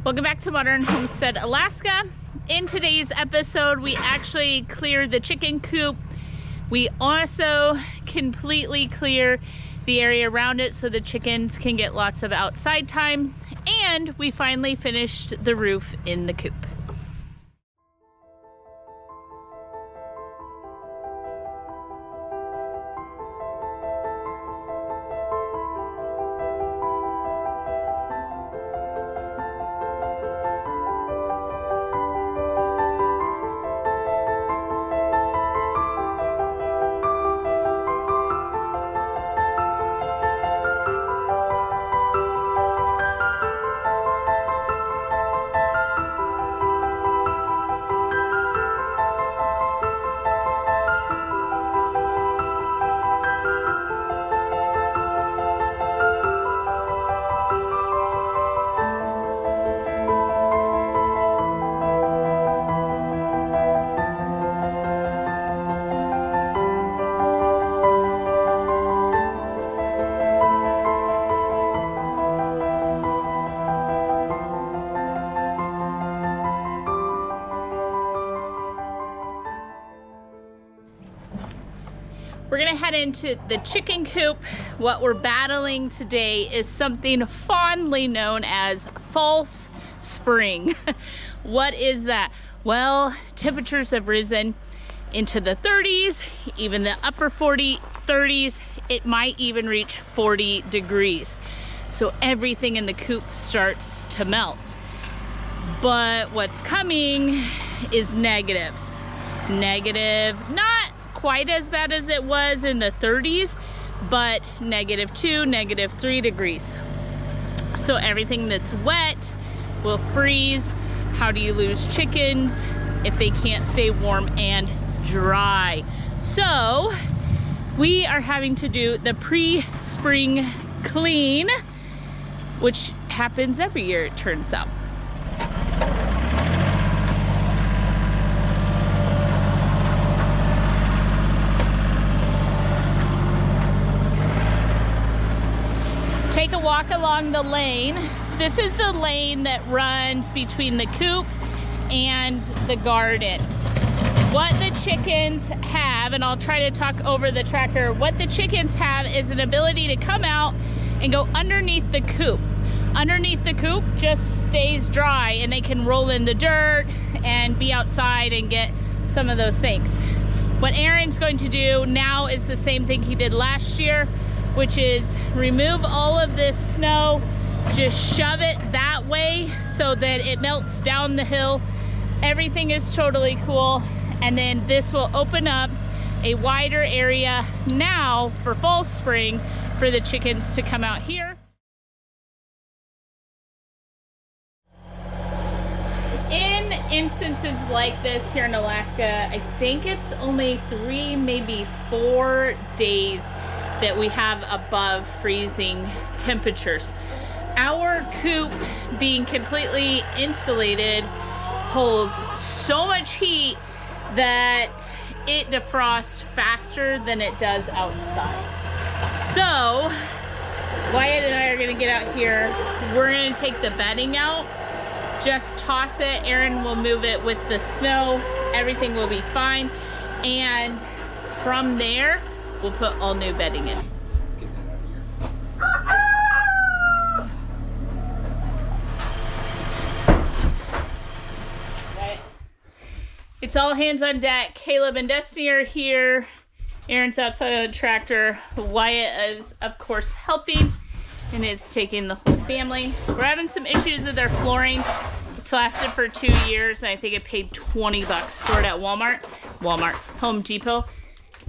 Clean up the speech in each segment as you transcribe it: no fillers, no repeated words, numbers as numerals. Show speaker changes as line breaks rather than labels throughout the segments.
Welcome back to Modern Homestead, Alaska. In today's episode, we actually cleared the chicken coop. We also completely clear the area around it so the chickens can get lots of outside time. And we finally finished the roof in the coop. We're gonna head into the chicken coop. What we're battling today is something fondly known as false spring. What is that? Well, temperatures have risen into the 30s, even the upper 30s. It might even reach 40 degrees. So everything in the coop starts to melt. But what's coming is negatives. Negative, not quite as bad as it was in the 30s, but -2, -3 degrees. So everything that's wet will freeze. How do you lose chickens if they can't stay warm and dry? So we are having to do the pre-spring clean, which happens every year, it turns out. Take a walk along the lane. This is the lane that runs between the coop and the garden. What the chickens have, and I'll try to talk over the tractor, what the chickens have is an ability to come out and go underneath the coop. Underneath the coop just stays dry and they can roll in the dirt and be outside and get some of those things. What Aaron's going to do now is the same thing he did last year, which is remove all of this snow, just shove it that way so that it melts down the hill. Everything is totally cool. And then this will open up a wider area now for fall spring for the chickens to come out here. In instances like this here in Alaska, I think it's only 3, maybe 4 days that we have above freezing temperatures. Our coop, being completely insulated, holds so much heat that it defrosts faster than it does outside. So Wyatt and I are gonna get out here. We're gonna take the bedding out, just toss it. Aaron will move it with the snow. Everything will be fine. And from there, we'll put all new bedding in. It's all hands on deck. Caleb and Destiny are here. Aaron's outside of the tractor. Wyatt is, of course, helping, and it's taking the whole family. We're having some issues with our flooring. It's lasted for 2 years, and I think I paid 20 bucks for it at Home Depot.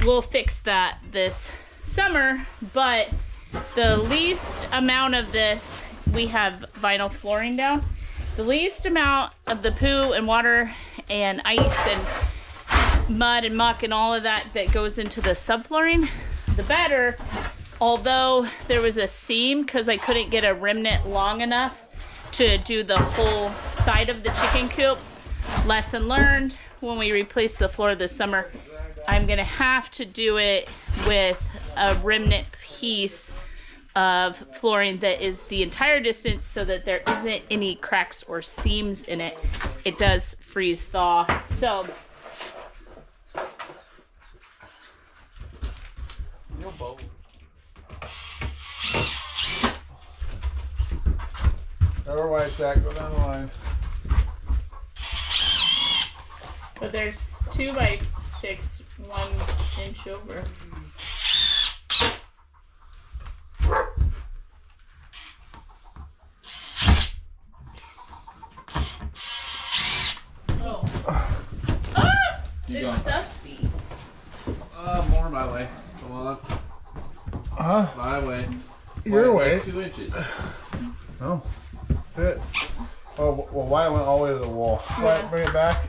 We'll fix that this summer, but the least amount of this, we have vinyl flooring down. The least amount of the poo and water and ice and mud and muck and all of that that goes into the subflooring, the better. Although there was a seam because I couldn't get a remnant long enough to do the whole side of the chicken coop. Lesson learned, when we replace the floor this summer, I'm gonna have to do it with a remnant piece of flooring that is the entire distance so that there isn't any cracks or seams in it. It does freeze thaw. So
However wide it's at, go down the line.
but there's 2 by 6, 1 inch over. Oh. Ah! It's dusty.
More my way. Come on.
Huh?
My way.
Your way?
2 inches.
Oh, fit. Oh, well, why it went all the way to the wall?
Yeah.
Bring it back.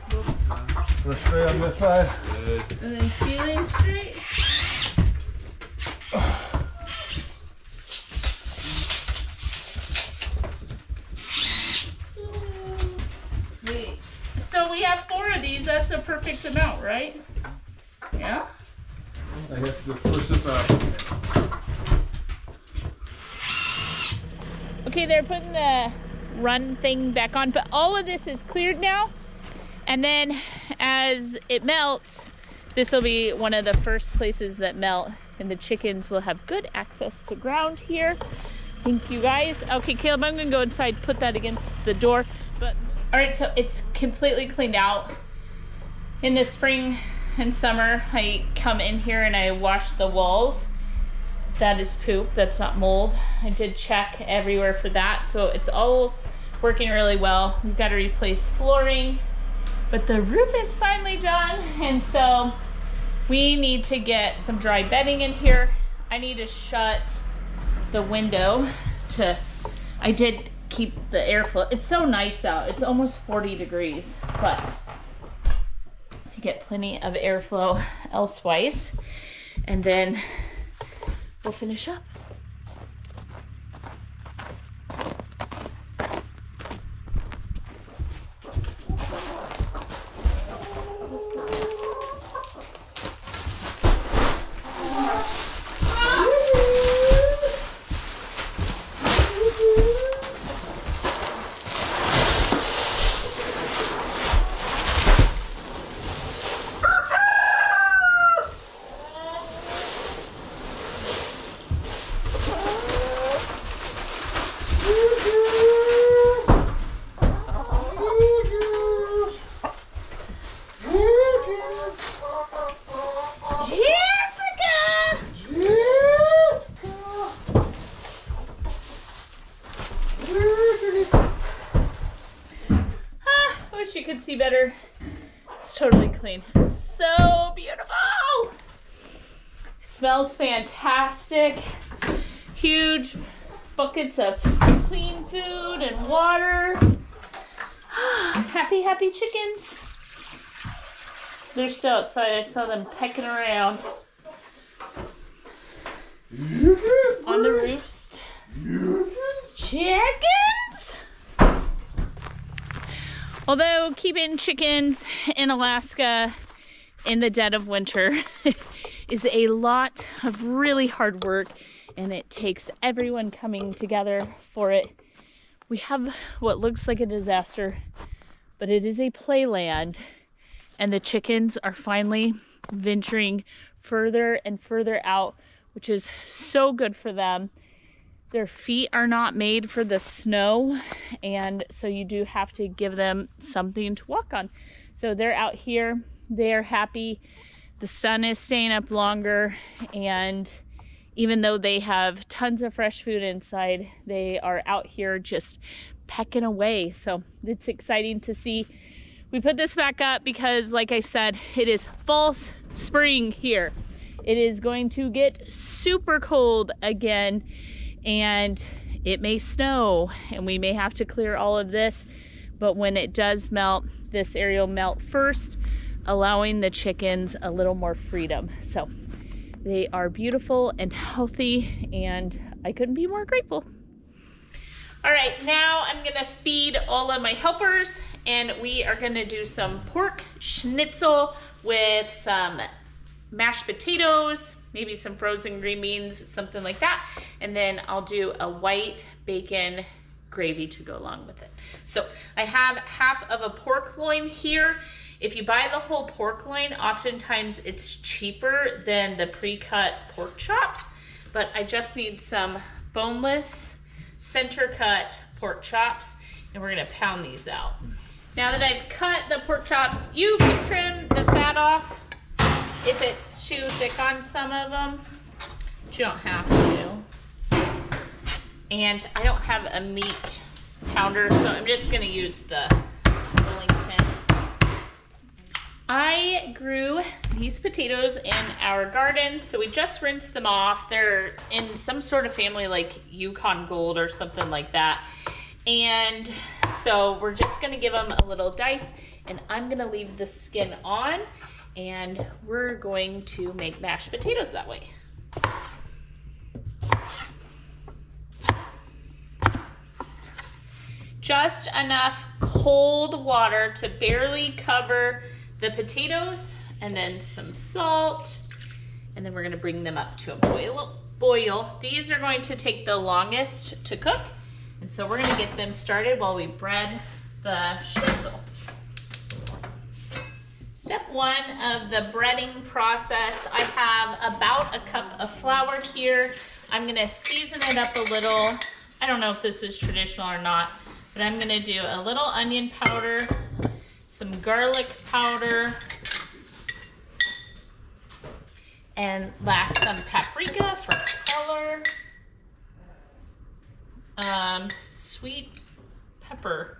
Go straight on this side.
Good.
And then ceiling straight. Wait. So we have 4 of these. That's the perfect amount, right? Yeah.
I guess the first of
Okay, they're putting the run thing back on, but all of this is cleared now. And then as it melts, this will be one of the first places that melt, and the chickens will have good access to ground here. Thank you guys. Okay, Caleb, I'm gonna go inside, put that against the door. But all right, so it's completely cleaned out. In the spring and summer, I come in here and I wash the walls. That is poop, that's not mold. I did check everywhere for that, so it's all working really well. We've got to replace flooring, but the roof is finally done, and so we need to get some dry bedding in here. I need to shut the window I did keep the airflow. It's so nice out. It's almost 40 degrees, but I get plenty of airflow elsewise, and then we'll finish up. See better. It's totally clean. It's so beautiful. It smells fantastic. Huge buckets of clean food and water. Happy, happy chickens. They're still outside. I saw them pecking around on the roost. Chickens! Although keeping chickens in Alaska in the dead of winter is a lot of really hard work, and it takes everyone coming together for it. We have what looks like a disaster, but it is a playland, and the chickens are finally venturing further and further out, which is so good for them. Their feet are not made for the snow, and so you do have to give them something to walk on. So they're out here, they are happy. The sun is staying up longer, and even though they have tons of fresh food inside, they are out here just pecking away. So it's exciting to see. We put this back up because, like I said, it is false spring here. It is going to get super cold again, and it may snow, and we may have to clear all of this. But when it does melt, this area will melt first, allowing the chickens a little more freedom. So they are beautiful and healthy, and I couldn't be more grateful. All right, now I'm gonna feed all of my helpers, and we are gonna do some pork schnitzel with some mashed potatoes, maybe some frozen green beans, something like that. And then I'll do a white bacon gravy to go along with it. So I have half of a pork loin here. If you buy the whole pork loin, oftentimes it's cheaper than the pre-cut pork chops, but I just need some boneless, center cut pork chops, and we're gonna pound these out. Now that I've cut the pork chops, you can trim the fat off if it's too thick on some of them, but you don't have to. And I don't have a meat pounder, so I'm just gonna use the rolling pin. I grew these potatoes in our garden, so we just rinsed them off. They're in some sort of family like Yukon Gold or something like that. And so we're just gonna give them a little dice, and I'm gonna leave the skin on, and we're going to make mashed potatoes that way. Just enough cold water to barely cover the potatoes, and then some salt, and then we're gonna bring them up to a boil. These are going to take the longest to cook, and so we're gonna get them started while we bread the schnitzel. Step one of the breading process, I have about a cup of flour here. I'm gonna season it up a little. I don't know if this is traditional or not, but I'm gonna do a little onion powder, some garlic powder, and last some paprika for color, sweet pepper.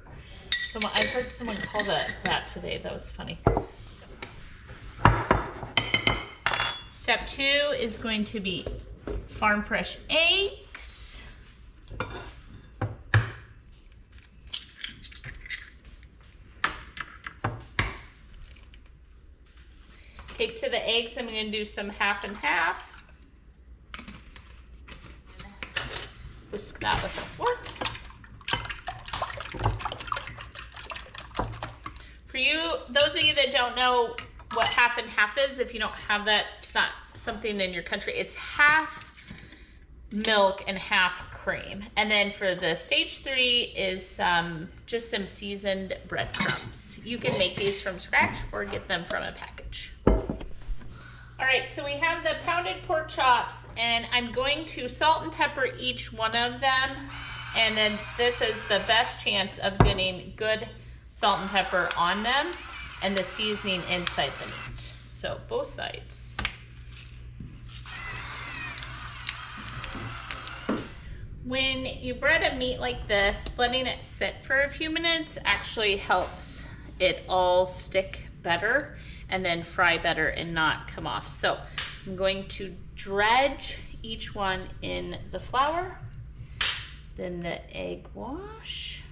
I heard someone call that today. That was funny. Step two is going to be farm fresh eggs. Okay, to the eggs, I'm gonna do some half and half. Whisk that with a fork. For you, those of you that don't know what half and half is, if you don't have that, it's not something in your country, it's half milk and half cream. And then for the stage three is just some seasoned breadcrumbs. You can make these from scratch or get them from a package. All right, so we have the pounded pork chops, and I'm going to salt and pepper each one of them. And then this is the best chance of getting good salt and pepper on them and the seasoning inside the meat. So both sides. When you bread a meat like this, letting it sit for a few minutes actually helps it all stick better and then fry better and not come off. So I'm going to dredge each one in the flour, then the egg wash,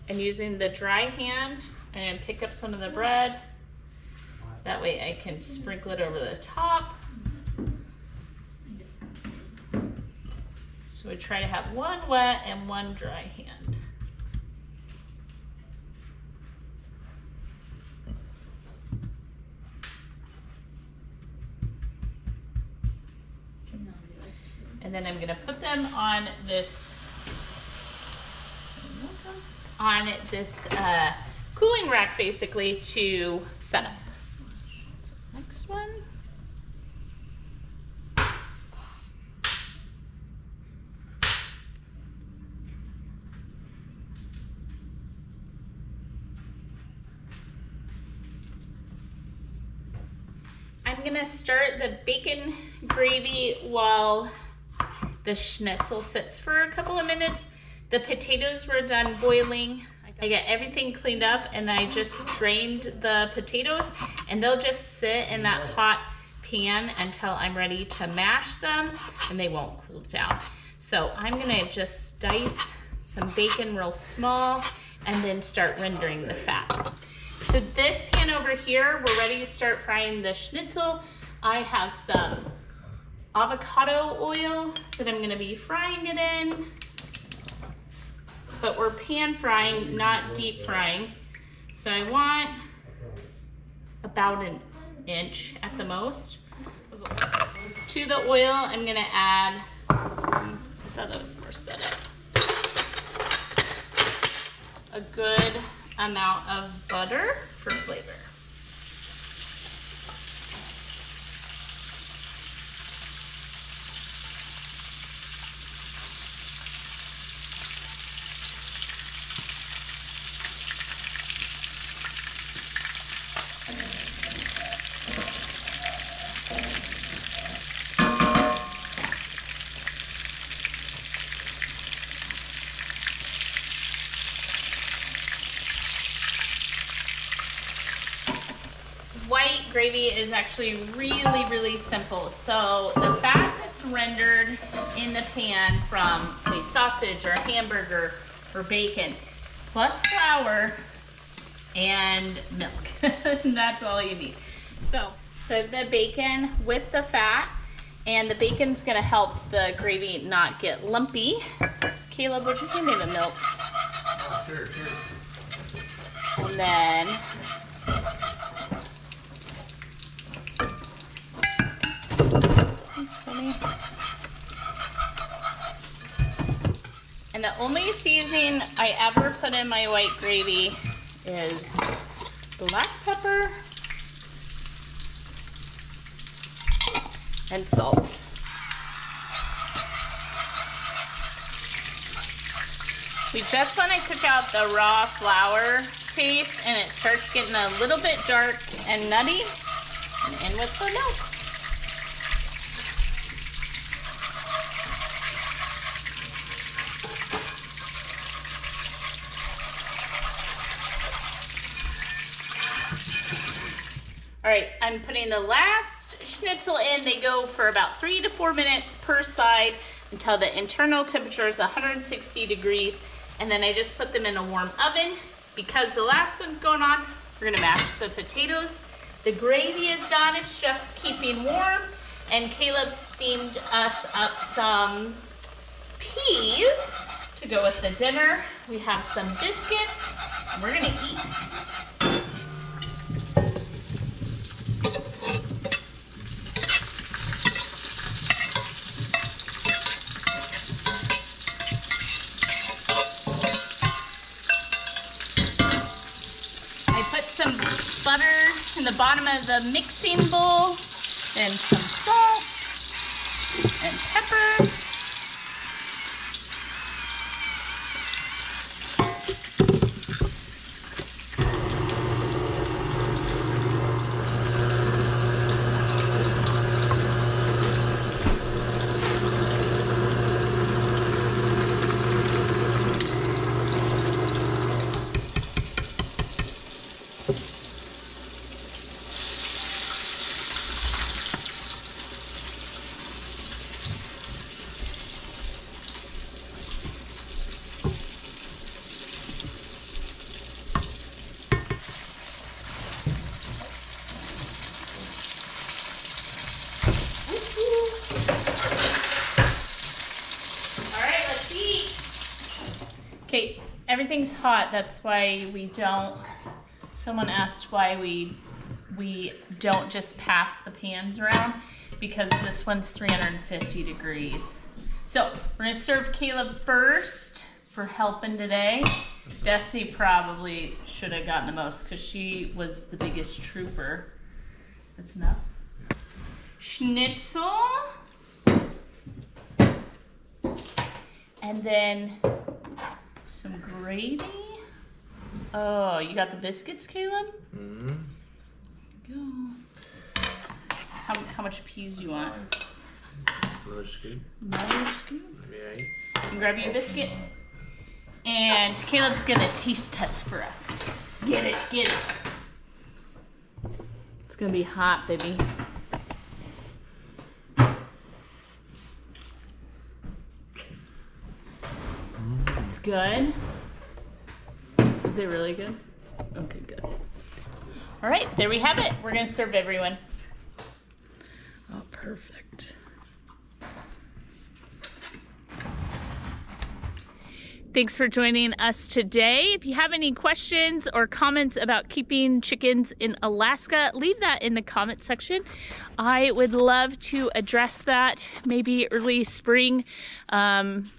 and using the dry hand, I'm gonna pick up some of the bread. That way I can sprinkle it over the top. So we try to have one wet and one dry hand. And then I'm gonna put them on this cooling rack basically to set up. So next one. I'm gonna start the bacon gravy while the schnitzel sits for a couple of minutes. The potatoes were done boiling. I got everything cleaned up, and I just drained the potatoes, and they'll just sit in that hot pan until I'm ready to mash them, and they won't cool down. So I'm gonna just dice some bacon real small and then start rendering the fat. To this pan over here, we're ready to start frying the schnitzel. I have some avocado oil that I'm gonna be frying it in, but we're pan frying, not deep frying. So I want about an inch at the most. To the oil, I'm gonna add, I thought that was more set up, a good amount of butter for flavor. White gravy is actually really simple. So the fat that's rendered in the pan from, say, sausage or hamburger or bacon, plus flour and milk. And that's all you need. So the bacon with the fat, and the bacon's gonna help the gravy not get lumpy. Caleb, would you give me the milk?
Oh, sure.
And then and the only seasoning I ever put in my white gravy is black pepper and salt. We just want to cook out the raw flour taste, and it starts getting a little bit dark and nutty, and in with the milk. All right, I'm putting the last schnitzel in. They go for about 3 to 4 minutes per side until the internal temperature is 160 degrees. And then I just put them in a warm oven. Because the last one's going on, we're gonna mash the potatoes. The gravy is done, it's just keeping warm. And Caleb steamed us up some peas to go with the dinner. We have some biscuits, and we're gonna eat. Some butter in the bottom of the mixing bowl, and some salt and pepper. Okay, everything's hot. That's why we don't, someone asked why we don't just pass the pans around, because this one's 350 degrees. So we're gonna serve Caleb first for helping today. Destiny probably should have gotten the most because she was the biggest trooper. That's enough. Schnitzel. And then some gravy. Oh, you got the biscuits, Caleb? Mm-hmm. Go. So how much peas do you want?
Another scoop.
Another scoop?
Yeah.
You can grab your biscuit. And Caleb's gonna taste test for us. Get it, get it. It's gonna be hot, baby. It's good. Is it really good? Okay, good. All right, there we have it. We're gonna serve everyone. Oh, perfect. Thanks for joining us today. If you have any questions or comments about keeping chickens in Alaska, leave that in the comment section. I would love to address that, maybe early spring,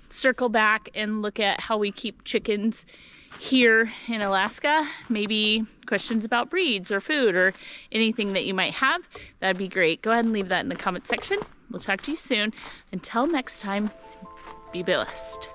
circle back and look at how we keep chickens here in Alaska. Maybe questions about breeds or food or anything that you might have. That'd be great. Go ahead and leave that in the comment section. We'll talk to you soon. Until next time, be blessed.